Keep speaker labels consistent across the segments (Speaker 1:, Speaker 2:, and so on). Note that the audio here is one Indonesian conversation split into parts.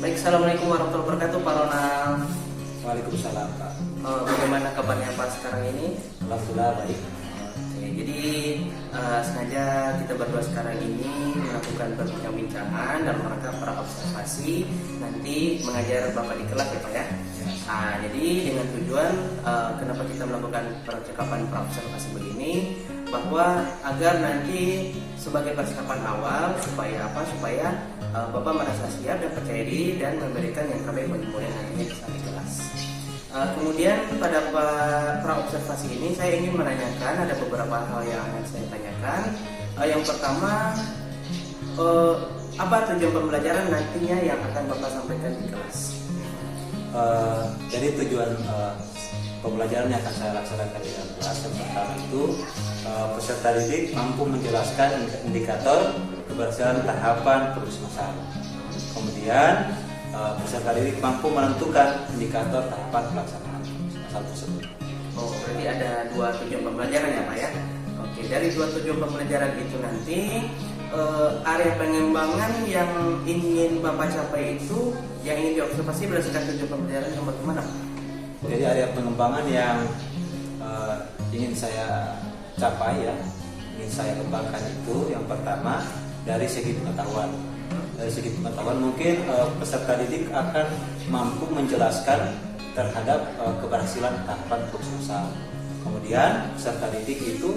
Speaker 1: Baik, assalamualaikum warahmatullahi wabarakatuh, Pak Ronald.
Speaker 2: Waalaikumsalam, Pak.
Speaker 1: Bagaimana kabarnya Pak sekarang ini?
Speaker 2: Alhamdulillah baik.
Speaker 1: Oke, jadi sengaja kita berdua sekarang ini melakukan perbincangan dalam rangka para observasi nanti mengajar Bapak di kelas ya Pak ya. Nah, jadi dengan tujuan kenapa kita melakukan percakapan praobservasi begini, bahwa agar nanti sebagai persiapan awal supaya apa? Supaya Bapak merasa siap dan percaya diri dan memberikan yang terbaik bagi murid nantinya di kelas. Kemudian pada praobservasi ini saya ingin menanyakan ada beberapa hal yang akan saya tanyakan. Yang pertama, apa tujuan pembelajaran nantinya yang akan Bapak sampaikan di kelas?
Speaker 2: Jadi tujuan pembelajaran yang akan saya laksanakan di dalam kelas yang pertama itu peserta didik mampu menjelaskan indikator keberhasilan tahapan produksi masalah. Kemudian peserta didik mampu menentukan indikator tahapan pelaksanaan masalah tersebut.
Speaker 1: Oh, berarti ada dua tujuan pembelajaran ya Pak ya? Oke, dari dua tujuan pembelajaran itu nanti area pengembangan yang ingin Bapak capai itu yang ingin diobservasi berdasarkan tujuan pembelajaran yang bagaimana?
Speaker 2: Jadi area pengembangan yang ingin saya capai ya, ingin saya kembangkan itu yang pertama dari segi pengetahuan. Dari segi pengetahuan mungkin peserta didik akan mampu menjelaskan terhadap keberhasilan tahapan produksi masalah. Kemudian peserta didik itu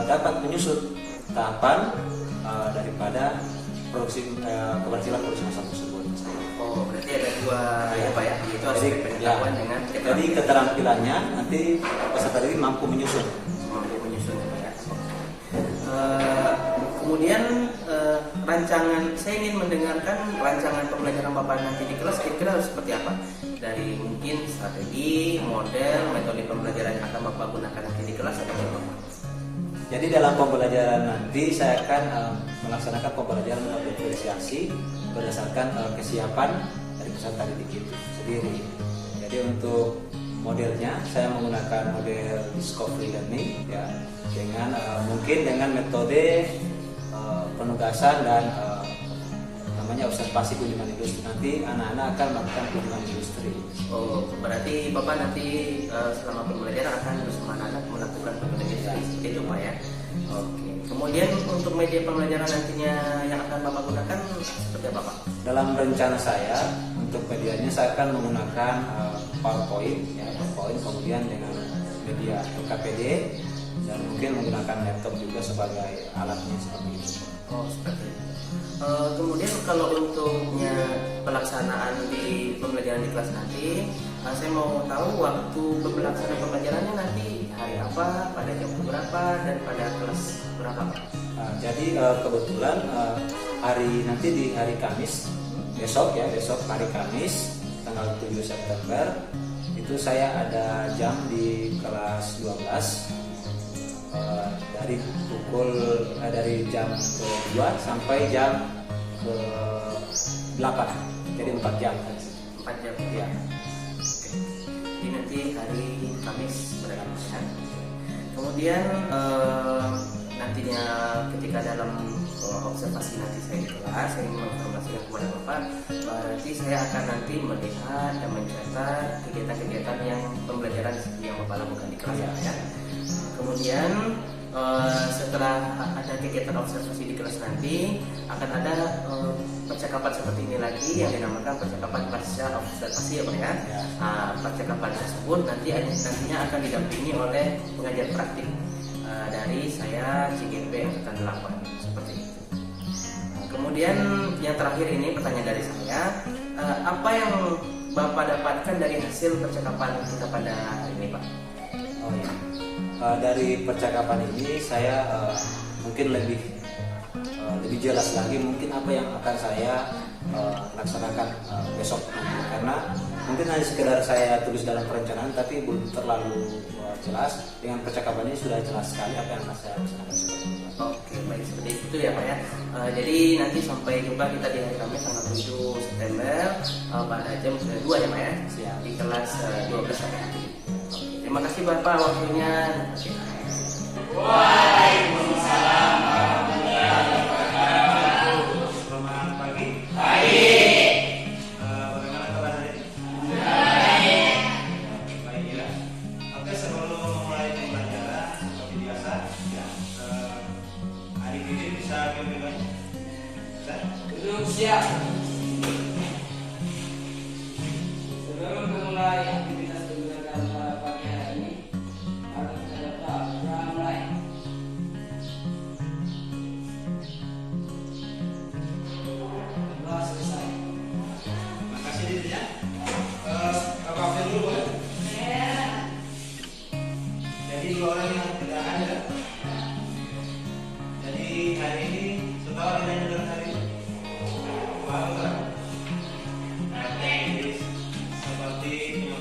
Speaker 2: dapat menyusut tahapan daripada keberhasilan produksi masalah tersebut.
Speaker 1: Oh, berarti ada dua ya Pak ya? Itu aspek pengetahuan dengan
Speaker 2: jadi keterampilannya nanti peserta didik mampu menyusun.
Speaker 1: Mampu menyusun ya Pak ya? Kemudian rancangan, saya ingin mendengarkan rancangan pembelajaran Bapak nanti di kelas kira-kira harus seperti apa? Dari mungkin strategi, model, metode pembelajaran yang akan Bapak gunakan nanti di kelas atau apa?
Speaker 2: Jadi dalam pembelajaran nanti saya akan melaksanakan pembelajaran diferensiasi berdasarkan kesiapan dari peserta didik itu sendiri. Jadi untuk modelnya saya menggunakan model discovery learning ya, dengan mungkin dengan metode penugasan dan namanya observasi kunjungan industri. Nanti anak-anak akan melakukan kunjungan industri.
Speaker 1: Oh, berarti Bapak nanti selama pembelajaran akan bersama anak melakukan kunjungan industri seperti itu Pak ya? Oke. Kemudian untuk media pembelajaran nantinya yang akan Bapak gunakan seperti apa Pak?
Speaker 2: Dalam rencana saya untuk medianya saya akan menggunakan PowerPoint ya, PowerPoint kemudian dengan media LKPD dan mungkin menggunakan laptop juga sebagai alatnya seperti itu.
Speaker 1: Oh, seperti itu. Kemudian kalau untuknya pelaksanaan di pembelajaran di kelas nanti, saya mau tahu waktu pelaksanaan pembelajarannya nanti hari apa, pada jam berapa, dan pada kelas berapa Pak?
Speaker 2: Jadi kebetulan nanti di hari Kamis besok hari Kamis tanggal 7 September itu saya ada jam di kelas 12 dari jam ke-2 sampai jam ke-8, jadi 4 jam.
Speaker 1: 4 jam
Speaker 2: Ya.
Speaker 1: Oke. Jadi nanti hari Kamis berapa ya? Kemudian nantinya ketika dalam observasi nanti saya di kelas, saya ingin menginformasikan kepada Bapak, berarti saya akan nanti melihat dan mencatat kegiatan-kegiatan yang pembelajaran yang Bapak lakukan di kelas ya. Kemudian setelah ada kegiatan observasi di kelas nanti akan ada percakapan seperti ini lagi yang dinamakan percakapan pasca observasi ya Pak ya. Percakapan tersebut nantinya akan didampingi oleh pengajar praktik dari saya CGP angkatan 8 seperti itu. Kemudian yang terakhir ini pertanyaan dari saya, apa yang Bapak dapatkan dari hasil percakapan kita pada hari ini Pak?
Speaker 2: Oh ya. Dari percakapan ini saya mungkin lebih jelas lagi mungkin apa yang akan saya laksanakan besok nanti. Karena mungkin hanya sekedar saya tulis dalam perencanaan tapi belum terlalu jelas. Dengan percakapan ini sudah jelas sekali apa yang akan saya laksanakan.
Speaker 1: Oke, baik seperti itu ya Pak ya. Jadi nanti sampai jumpa kita di hari Kamis tanggal 7 September pada jam 2 ya Pak ya.
Speaker 2: Siap.
Speaker 1: Di kelas 12 sampai nanti. Terima kasih Bapak waktunya.
Speaker 3: Waalaikumsalam warahmatullahi wabarakatuh.
Speaker 2: Selamat pagi.
Speaker 3: Baik.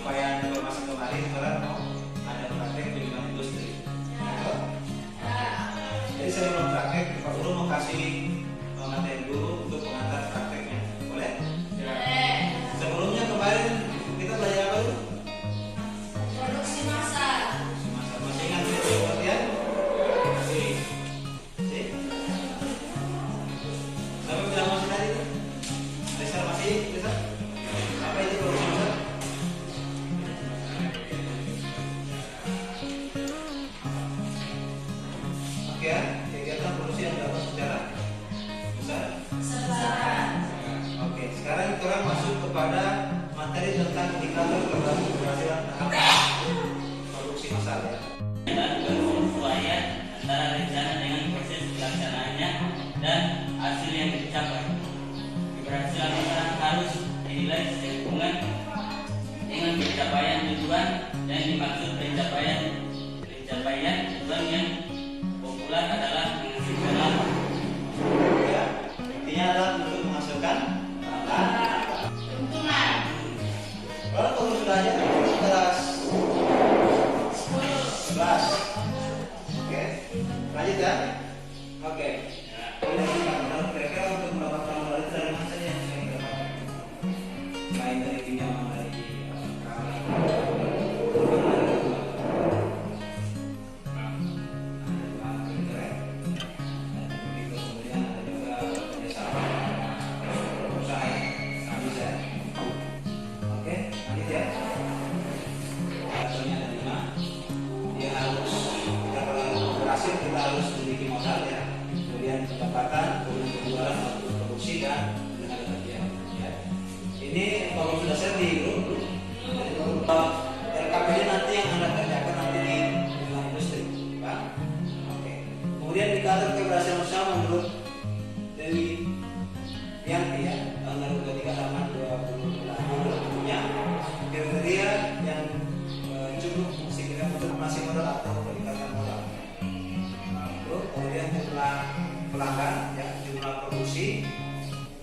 Speaker 2: penyampaian informasi kemarin, orang mau ada praktek bimbingan industri. Jadi sebelum praktek, Pak Guru mau kasih materi dulu untuk pengantar prakteknya. Boleh? Sebelumnya kemarin kita belajar apa dulu?
Speaker 3: Produksi massal.
Speaker 2: Masih ingat itu latihan? Masih. Sampai bilang masih tadi? Lisa masih? Lisa? Apa itu produksi massal? Oke ya, kegiatan produksi yang dilakukan secara besar. Oke, sekarang kita masuk kepada materi tentang indikator keberhasilan tahapan produksi massal ya.
Speaker 4: Dan bersesuaian antara rencana dengan proses pelaksanaannya dan hasil yang dicapai. Keberhasilan masalah harus dinilai sehubungan dengan pencapaian tujuan yang dimaksud. Pencapaian tujuan yang populer adalah menghasilkan laba.
Speaker 2: Ya, intinya adalah untuk menghasilkan laba.
Speaker 3: Keuntungan.
Speaker 2: Kalau kamu sudah aja kelas 11. Oke, lanjut ya. Oke. Ini kira-kira untuk mendapatkan modal itu dari mana saja yang bisa kita dapatkan? Selain dari pinjam dari kita harus memiliki modal ya, kemudian pendapatan, kemudian penjualan untuk produksi dan tenaga kerja. Ya. Ini kalau sudah share di grup, RKPD nanti yang anda kerjakan nanti di lingkungan industri, Pak. Oke. Kemudian indikator keberhasilan usaha menurut Dewi Yanti ya, tahun 2023 halaman 20 punya kriteria yang cukup signifikan untuk masih modal atau peningkatan modal. Kemudian jumlah pelanggan, ya, jumlah produksi,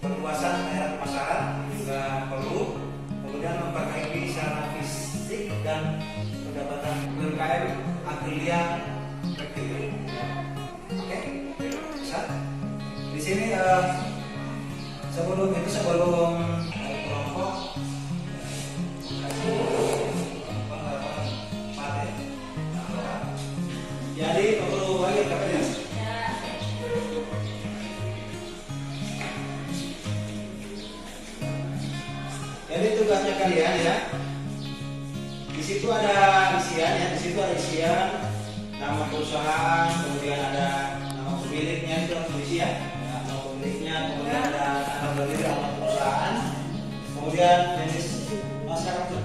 Speaker 2: perluasan daerah pemasaran juga perlu. Kemudian memperbaiki sarana fisik dan pendapatan UMKM Aprilia kecil. Oke, bisa. Di sini sebelum kelompok jadi perlu bagi KPD. Jadi tugasnya kalian ya. Di situ ada isian ya, di situ ada isian nama perusahaan, kemudian ada nama pemiliknya itu harus diisi ya. Nama pemiliknya, kemudian ada nama berdiri nama perusahaan, kemudian jenis masyarakat.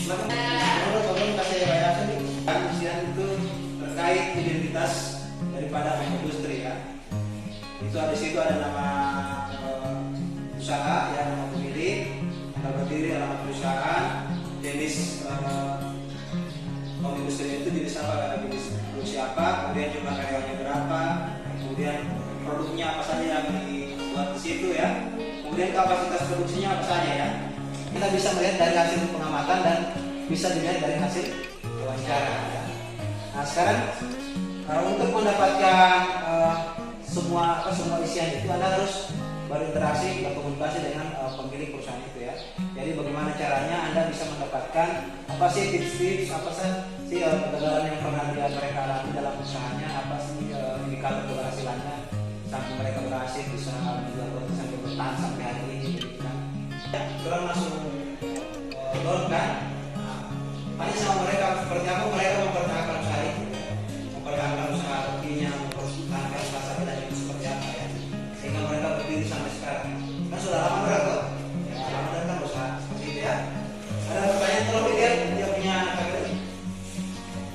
Speaker 2: Tolong kasih bayaran nih. Isian itu terkait identitas daripada industri ya. Itu ada di situ ada nama usaha ya, nama pemilik, nama berdiri, nama perusahaan, jenis industri itu jenis apa, ada jenis produksi apa, kemudian jumlah karyawannya berapa, kemudian produknya apa saja yang dibuat di situ ya, kemudian kapasitas produksinya apa saja ya. Kita bisa melihat dari hasil pengamatan dan bisa dilihat dari hasil wawancara ya. Nah sekarang untuk mendapatkan semua isian itu Anda harus berinteraksi, berkomunikasi dengan pemilik perusahaan itu ya. Jadi bagaimana caranya Anda bisa mendapatkan apa sih tips-tips, apa sih kegagalan yang pernah mereka alami dalam usahanya, apa sih indikator keberhasilannya sampai mereka berhasil bisa menjual produk sampai bertahan sampai hari ini gitu kan. Ya, kita langsung download kan. Tanya sama mereka seperti apa mereka mempertahankan usaha itu, mempertahankan usaha rezekinya, mempertahankan usaha sahabatnya itu seperti apa ya, sehingga mereka berdiri sampai sekarang. Kan sudah lama berapa? Ya, lama dan kan usaha seperti itu ya. Ada pertanyaan, tolong lihat dia punya KPD.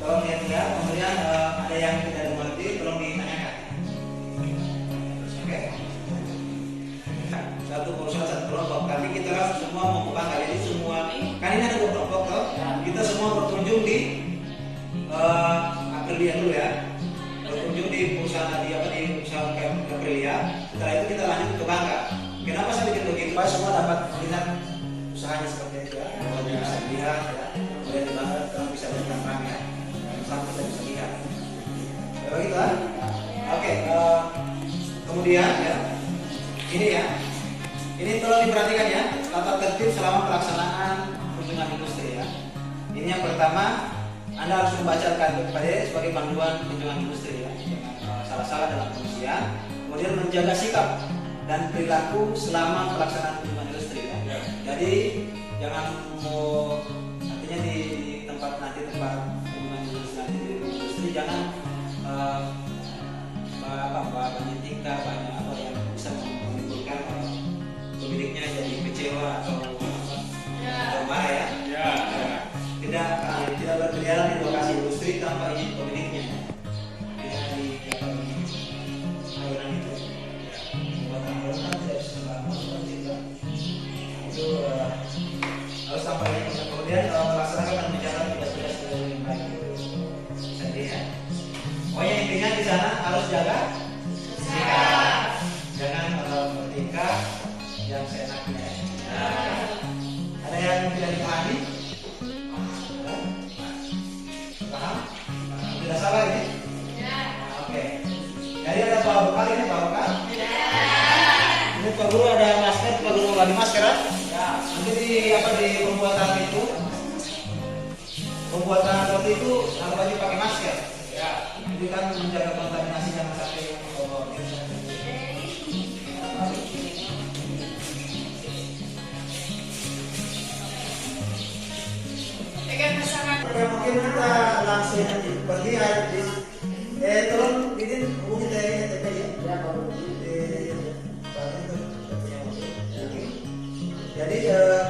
Speaker 2: Tolong lihat, kemudian ada yang tidak dimengerti, tolong ditanyakan. Oke. Satu perusahaan satu kelompok, tapi kita harus semua membuka kali ini semua. Kan ini ada dua kelompok toh. Kita semua berkunjung di Aprilia dulu ya. Berkunjung di perusahaan di perusahaan Aprilia. Setelah itu kita lanjut ke Bangka. Kenapa saya bikin begitu? Supaya semua dapat melihat usahanya seperti Ya begitu kan? Oke, kemudian ya, ini ya, ini tolong diperhatikan ya, tata tertib selama pelaksanaan kunjungan industri ya. Ini yang pertama, Anda harus membaca KPD sebagai panduan kunjungan industri ya, jangan salah-salah dalam pengisian. Kemudian menjaga sikap dan perilaku selama pelaksanaan kunjungan industri ya. Jadi jangan mau artinya di tempat kunjungan industri jangan banyak tingkah banyak apa yang bisa menimbulkan pemiliknya jadi kecewa atau marah ya. Tidak berkeliaran di lokasi industri tanpa izin pemiliknya. Tidak di aliran itu. Buatan aliran kan tidak bisa melakukan itu harus sampainya. Kemudian melaksanakan dan menjalankan tugas-tugas yang baik sendiri ya. Pokoknya intinya di sana harus jaga sikap, jangan bertingkah yang seenaknya. Ada yang tidak dipahami? Paham? Tidak salah ini? Oke. Jadi ada bawa bekal ini, bawa bekal? Ini Pak Guru ada masker, Pak Guru lagi masker kan? Nanti di pembuatan itu, pembuatan roti itu harus wajib pakai masker. Jadi kan menjaga kontaminasi jangan sampai mungkin kita langsung pergi aja. Tolong Didin hubungi TP ya. Jadi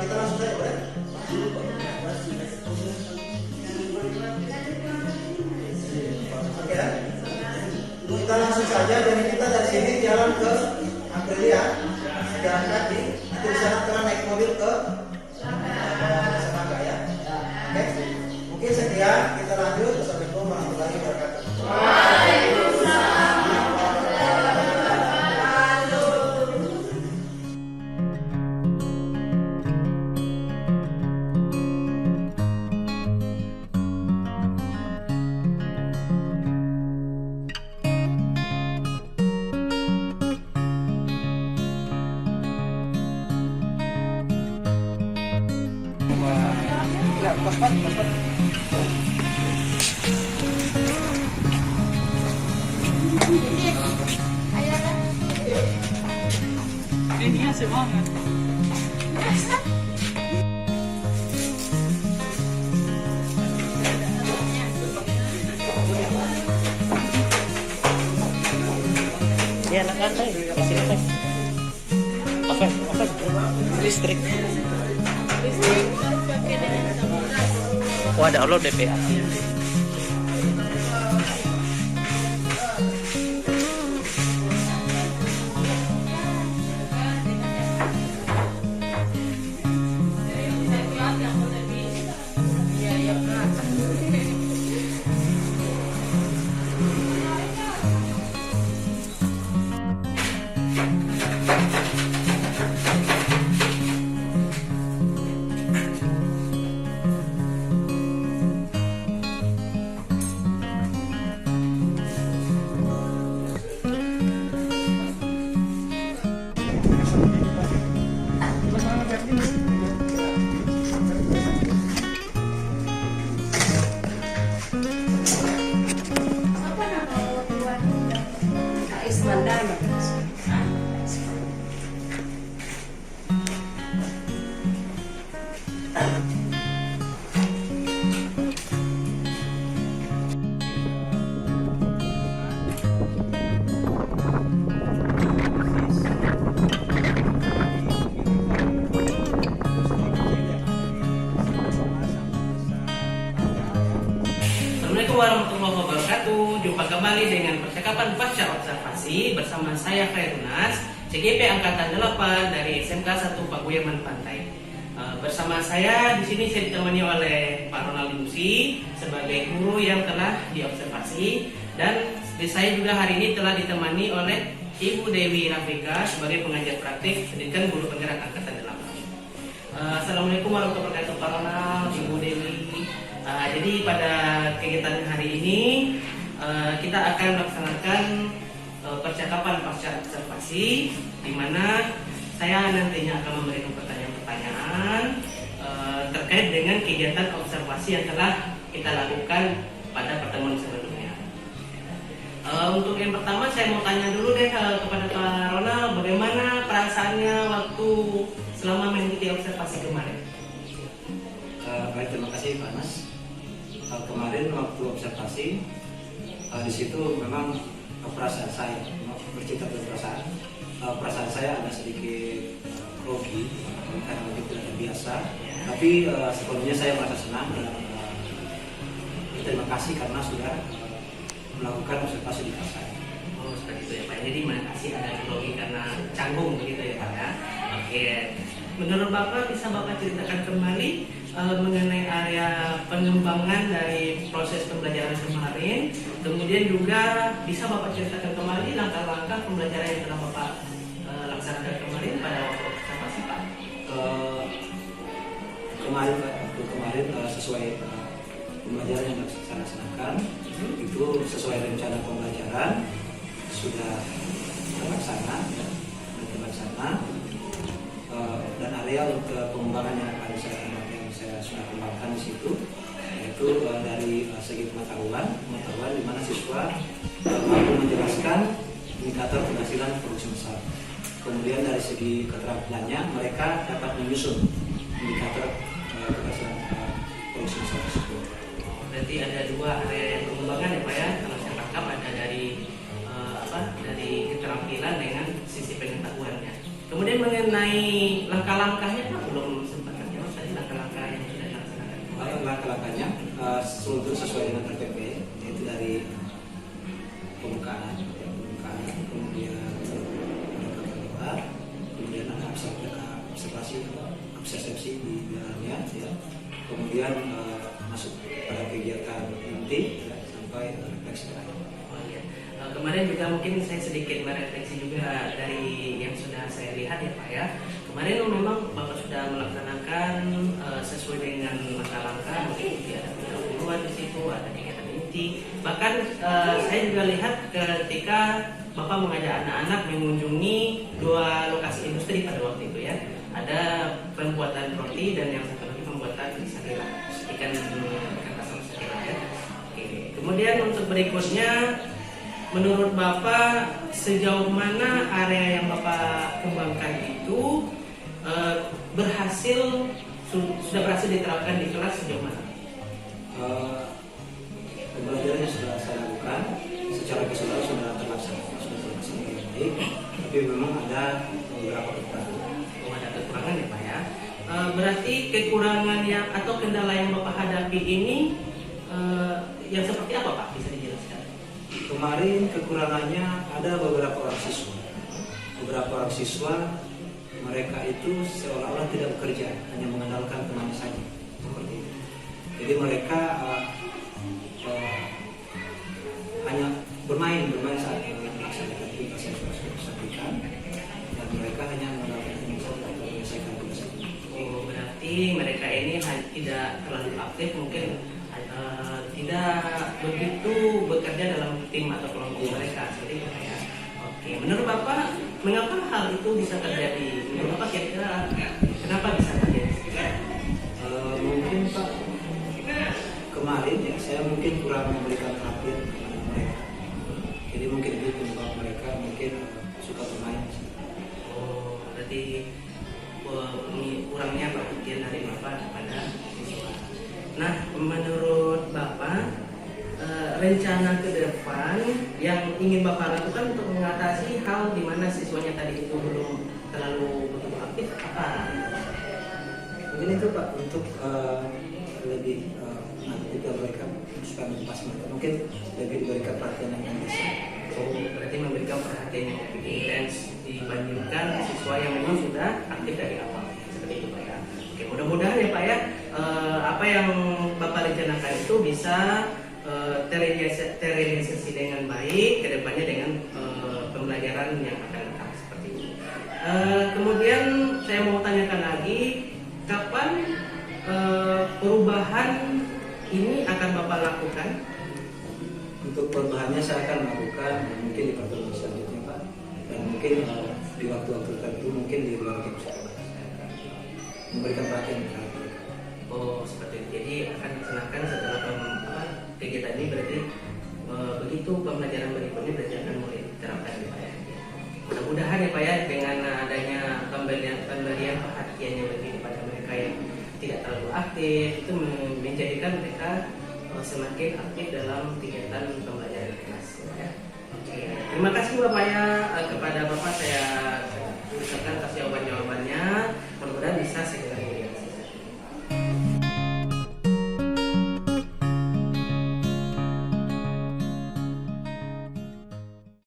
Speaker 2: kita langsung saja boleh? Oke ya. Kita langsung saja dan kita dari sini jalan ke Aprilia, jalan kaki. Nanti di sana kita naik mobil ke Semangka ya. Oke. Mungkin sekian kita lanjut. Assalamualaikum warahmatullahi wabarakatuh.
Speaker 5: Ini semangat.
Speaker 1: Ya anak-anak kasih apa? Listrik. Oh ada Allah DPA.
Speaker 5: Assalamualaikum warahmatullahi wabarakatuh. Jumpa kembali dengan percakapan pasca observasi bersama saya Khairunaz, CGP Angkatan 8 dari SMK 1 Paguyuban Pantai. Bersama saya di sini saya ditemani oleh Pak Ronald Musi sebagai guru yang telah diobservasi, dan saya juga hari ini telah ditemani oleh Ibu Dewi Rafika sebagai pengajar praktik pendidikan guru penggerak Angkatan 8. Assalamualaikum warahmatullahi wabarakatuh Pak Ronald, Ibu Dewi. Jadi pada kegiatan hari ini kita akan melaksanakan percakapan pasca observasi, di mana saya nantinya akan memberikan pertanyaan-pertanyaan terkait dengan kegiatan observasi yang telah kita lakukan pada pertemuan sebelumnya. Untuk yang pertama saya mau tanya dulu deh kepada Pak Ronald, bagaimana perasaannya waktu selama mengikuti observasi kemarin?
Speaker 2: Baik, terima kasih Pak Anas. Kemarin waktu observasi di situ memang perasaan saya bercerita tentang perasaan saya agak sedikit grogi karena mungkin tidak terbiasa. Tapi sebelumnya saya merasa senang dan terima kasih karena sudah melakukan observasi di kelas saya.
Speaker 5: Oh, seperti itu ya Pak. Jadi makasih ada grogi karena canggung begitu ya Pak ya. Oke. Menurut Bapak, bisa Bapak ceritakan kembali mengenai area pengembangan dari proses pembelajaran kemarin, kemudian juga bisa Bapak ceritakan kembali langkah-langkah pembelajaran yang telah Bapak laksanakan kemarin pada waktu observasi Pak.
Speaker 2: Kemarin sesuai pembelajaran yang saya laksanakan itu sesuai rencana pembelajaran sudah terlaksana dan area untuk pengembangan yang akan saya sudah kembangkan di situ yaitu dari segi pengetahuan di mana siswa mampu menjelaskan indikator keberhasilan produksi besar. Kemudian dari segi keterampilannya mereka dapat menyusun indikator keberhasilan produksi besar tersebut.
Speaker 5: Berarti ada dua area pengembangan ya Pak ya. Kalau saya tangkap ada dari dari keterampilan dengan sisi pengetahuannya. Kemudian mengenai langkah-langkahnya Pak belum sempat terjawab tadi langkah-langkah yang sudah dilaksanakan.
Speaker 2: Langkah-langkahnya sesuai dengan RPP yaitu dari pembukaan, kemudian kemudian ada observasi di dalamnya, ya. Kemudian masuk pada kegiatan inti sampai refleksi terakhir.
Speaker 5: Kemarin juga mungkin saya sedikit merefleksi juga dari yang sudah saya lihat ya Pak ya. Kemarin memang Bapak sudah melaksanakan sesuai dengan langkah-langkah, mungkin ada pendahuluan di situ, ada kegiatan inti. Bahkan saya juga lihat ketika Bapak mengajak anak-anak mengunjungi 2 lokasi industri pada waktu itu ya. Ada pembuatan roti dan yang satu lagi pembuatan sakila, ikan asam sakila ya. Oke. Kemudian untuk berikutnya, menurut Bapak sejauh mana area yang Bapak kembangkan itu sudah berhasil diterapkan di kelas sejauh mana?
Speaker 2: Pembelajaran yang sudah saya lakukan secara keseluruhan sudah terlaksana dengan baik, tapi memang ada beberapa kekurangan.
Speaker 5: Oh, ada kekurangan ya Pak ya. Berarti kekurangan yang atau kendala yang Bapak hadapi ini yang seperti apa Pak? Bisa dijelaskan?
Speaker 2: Kemarin kekurangannya ada beberapa orang siswa mereka itu seolah-olah tidak bekerja, hanya mengandalkan teman saja seperti itu. Jadi mereka hanya bermain saat melaksanakan tugas yang sudah disampaikan, dan mereka hanya mengandalkan teman saja untuk menyelesaikan tugas itu.
Speaker 5: Oh, berarti mereka ini tidak terlalu aktif, mungkin tidak begitu bekerja dalam tim atau kelompok mereka seperti itu ya. Oke, menurut Bapak mengapa hal itu bisa terjadi? Menurut Bapak kira-kira kenapa bisa terjadi?
Speaker 2: Mungkin Pak kemarin ya saya mungkin kurang memberikan perhatian kepada mereka. Jadi mungkin itu penyebab mereka mungkin suka bermain.
Speaker 5: Oh, berarti kurangnya perhatian dari Bapak kepada siswa. Nah, menurut Bapak, rencana ke depan yang ingin Bapak lakukan untuk mengatasi hal di mana siswanya tadi itu belum terlalu begitu aktif apa?
Speaker 2: Mungkin itu Pak untuk lebih ketika mereka suka mengupas mereka mungkin lebih diberikan perhatian yang bisa.
Speaker 5: Oh, berarti memberikan perhatian yang lebih intens dibandingkan siswa yang memang sudah aktif dari awal. Seperti itu Pak ya. Oke, mudah-mudahan ya Pak ya, apa yang Bapak rencanakan itu bisa terrealisasi dengan baik, kedepannya dengan pembelajaran yang akan datang seperti ini. Kemudian saya mau tanyakan lagi, kapan perubahan ini akan Bapak lakukan?
Speaker 2: Untuk perubahannya saya akan melakukan mungkin di pertemuan selanjutnya Pak, dan mungkin di waktu-waktu tertentu mungkin di luar game saya akan memberikan perhatian terhadap mereka.
Speaker 5: Oh seperti itu. Jadi akan dilaksanakan setelah kegiatan ini berarti begitu pembelajaran berikutnya berarti akan mulai diterapkan ya Pak ya. Mudah-mudahan ya Pak ya dengan adanya pemberian perhatian yang lebih kepada mereka yang tidak terlalu aktif itu menjadikan mereka semakin aktif dalam kegiatan pembelajaran kelas ya. Oke. Terima kasih Bapak ya, kepada Bapak saya ucapkan atas jawaban-jawabannya. Mudah-mudahan bisa segera